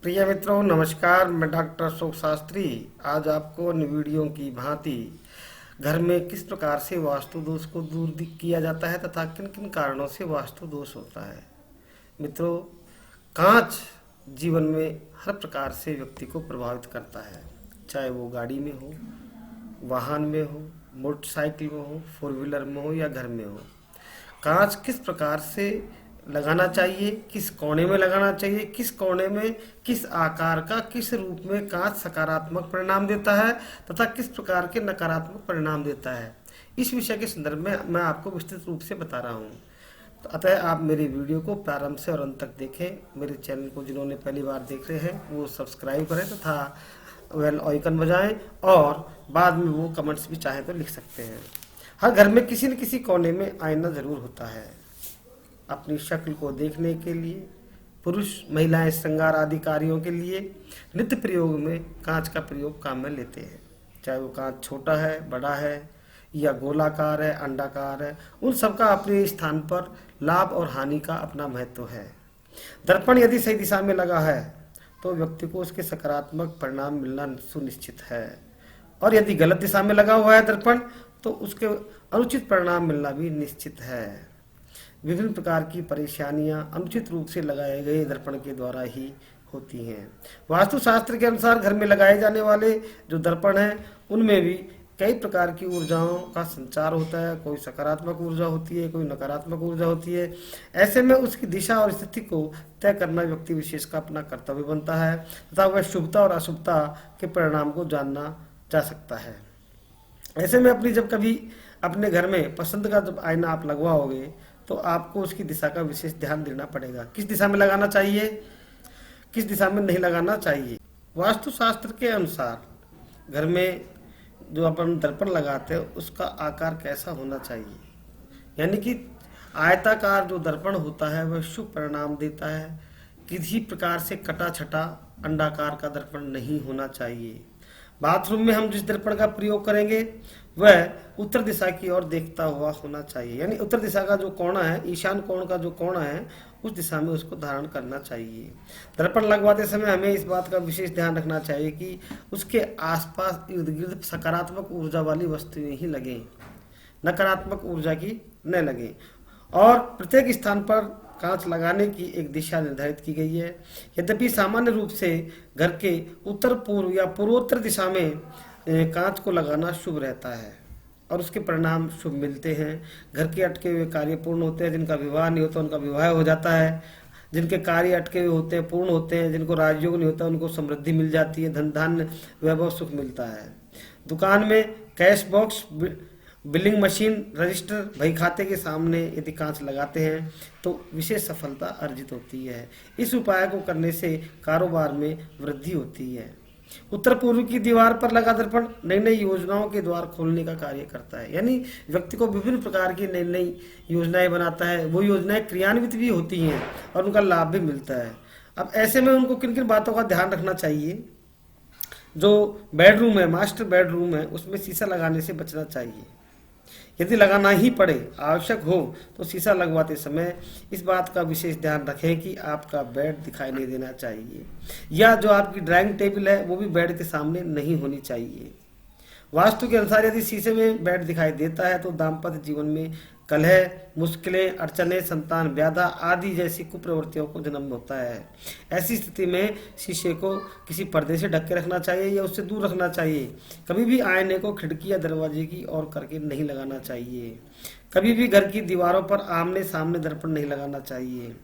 प्रिय मित्रों नमस्कार। मैं डॉक्टर अशोक शास्त्री आज आपको अन्य वीडियो की भांति घर में किस प्रकार से वास्तु दोष को किया जाता है तथा किन किन कारणों से वास्तु दोष होता है। मित्रों, कांच जीवन में हर प्रकार से व्यक्ति को प्रभावित करता है, चाहे वो गाड़ी में हो, वाहन में हो, मोटरसाइकिल में हो, फोर व्हीलर में हो या घर में हो। कांच किस प्रकार से लगाना चाहिए, किस कोने में लगाना चाहिए, किस कोने में किस आकार का किस रूप में कांच सकारात्मक परिणाम देता है तथा किस प्रकार के नकारात्मक परिणाम देता है, इस विषय के संदर्भ में मैं आपको विस्तृत रूप से बता रहा हूँ। तो अतः आप मेरी वीडियो को प्रारंभ से और अंत तक देखें। मेरे चैनल को जिन्होंने पहली बार देख रहे हैं वो सब्सक्राइब करें तथा बेल आइकन बजाएं और बाद में वो कमेंट्स भी चाहें तो लिख सकते हैं। हर घर में किसी न किसी कोने में आईना जरूर होता है अपनी शक्ल को देखने के लिए। पुरुष महिलाएं श्रृंगार आदि कार्यों के लिए नित्य प्रयोग में कांच का प्रयोग काम में लेते हैं, चाहे वो कांच छोटा है, बड़ा है या गोलाकार है, अंडाकार है, उन सबका अपने स्थान पर लाभ और हानि का अपना महत्व है। दर्पण यदि सही दिशा में लगा है तो व्यक्ति को उसके सकारात्मक परिणाम मिलना सुनिश्चित है, और यदि गलत दिशा में लगा हुआ है दर्पण तो उसके अनुचित परिणाम मिलना भी निश्चित है। विभिन्न प्रकार की परेशानियां अनुचित रूप से लगाए गए दर्पण के द्वारा ही होती हैं। वास्तुशास्त्र के अनुसार घर में लगाए जाने वाले जो दर्पण हैं उनमें भी कई प्रकार की ऊर्जाओं का संचार होता है। कोई सकारात्मक ऊर्जा होती है, कोई नकारात्मक ऊर्जा होती है। ऐसे में उसकी दिशा और स्थिति को तय करना व्यक्ति विशेष का अपना कर्तव्य बनता है तथा वह शुभता और अशुभता के परिणाम को जानना जा सकता है। ऐसे में जब कभी अपने घर में पसंद का जब आईना आप लगवाओगे तो आपको उसकी दिशा का विशेष ध्यान देना पड़ेगा। किस दिशा में लगाना चाहिए, किस दिशा में नहीं लगाना चाहिए। वास्तुशास्त्र के अनुसार घर में जो अपन दर्पण लगाते हैं उसका आकार कैसा होना चाहिए, यानी कि आयताकार जो दर्पण होता है वह शुभ परिणाम देता है। किसी प्रकार से कटा छटा अंडाकार का दर्पण नहीं होना चाहिए। बाथरूम में हम जिस दर्पण का प्रयोग करेंगे वह उत्तर दिशा की ओर देखता हुआ होना चाहिए, यानी उत्तर दिशा का जो कोना है, ईशान कोण का जो कोना है, उस दिशा में उसको धारण करना चाहिए। दर्पण लगवाते समय हमें इस बात का विशेष ध्यान रखना चाहिए कि उसके आसपास इर्द गिर्द सकारात्मक ऊर्जा वाली वस्तुएं ही लगें, नकारात्मक ऊर्जा की न लगें। और प्रत्येक स्थान पर कांच लगाने की एक दिशा निर्धारित की गई है। यद्यपि सामान्य रूप से घर के उत्तर पूर्व या पूर्वोत्तर दिशा में कांच को लगाना शुभ रहता है और उसके परिणाम शुभ मिलते हैं। घर के अटके हुए कार्य पूर्ण होते हैं, जिनका विवाह नहीं होता उनका विवाह हो जाता है, जिनके कार्य अटके हुए होते हैं पूर्ण होते हैं, जिनको राजयोग नहीं होता उनको समृद्धि मिल जाती है, धन धान्य वैभव सुख मिलता है। दुकान में cash box, billing machine, register, बही खाते के सामने यदि कांच लगाते हैं तो विशेष सफलता अर्जित होती है। इस उपाय को करने से कारोबार में वृद्धि होती है। उत्तर पूर्व की दीवार पर लगा दर्पण नई नई योजनाओं के द्वार खोलने का कार्य करता है, यानी व्यक्ति को विभिन्न प्रकार की नई नई योजनाएं बनाता है। वो योजनाएं क्रियान्वित भी होती हैं और उनका लाभ भी मिलता है। अब ऐसे में उनको किन किन बातों का ध्यान रखना चाहिए। जो बेडरूम है, मास्टर बेडरूम है, उसमें शीशा लगाने से बचना चाहिए। यदि लगाना ही पड़े, आवश्यक हो, तो शीशा लगवाते समय इस बात का विशेष ध्यान रखें कि आपका बेड दिखाई नहीं देना चाहिए, या जो आपकी ड्राइंग टेबल है वो भी बेड के सामने नहीं होनी चाहिए। वास्तु के अनुसार यदि शीशे में बेड दिखाई देता है तो दाम्पत्य जीवन में कलह, मुश्किलें, अड़चने, संतान व्याधा आदि जैसी कुप्रवृत्तियों को जन्म होता है। ऐसी स्थिति में शीशे को किसी पर्दे से ढक के रखना चाहिए या उससे दूर रखना चाहिए। कभी भी आईने को खिड़की या दरवाजे की ओर करके नहीं लगाना चाहिए। कभी भी घर की दीवारों पर आमने सामने दर्पण नहीं लगाना चाहिए,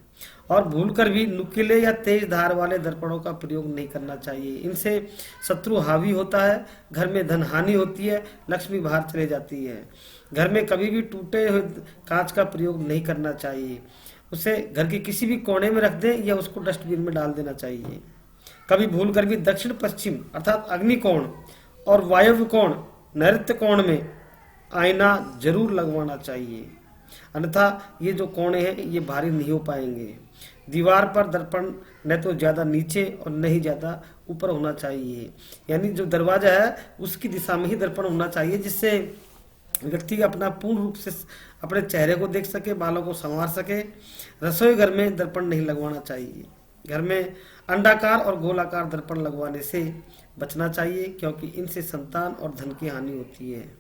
और भूलकर भी नुकीले या तेज धार वाले दर्पणों का प्रयोग नहीं करना चाहिए। इनसे शत्रु हावी होता है, घर में धन हानि होती है, लक्ष्मी बाहर चले जाती है। घर में कभी भी टूटे हुए कांच का प्रयोग नहीं करना चाहिए। उसे घर के किसी भी कोने में रख दें या उसको डस्टबिन में डाल देना चाहिए। कभी भूलकर भी दक्षिण पश्चिम अर्थात अग्नि कोण और वायव्य कोण, नैऋत्य कोण में आईना जरूर लगवाना चाहिए, अन्यथा ये जो कोणे हैं ये भारी नहीं हो पाएंगे। दीवार पर दर्पण न तो ज़्यादा नीचे और न ही ज़्यादा ऊपर होना चाहिए, यानी जो दरवाजा है उसकी दिशा में ही दर्पण होना चाहिए, जिससे व्यक्ति अपना पूर्ण रूप से अपने चेहरे को देख सके, बालों को संवार सके। रसोई घर में दर्पण नहीं लगवाना चाहिए। घर में अंडाकार और गोलाकार दर्पण लगवाने से बचना चाहिए, क्योंकि इनसे संतान और धन की हानि होती है।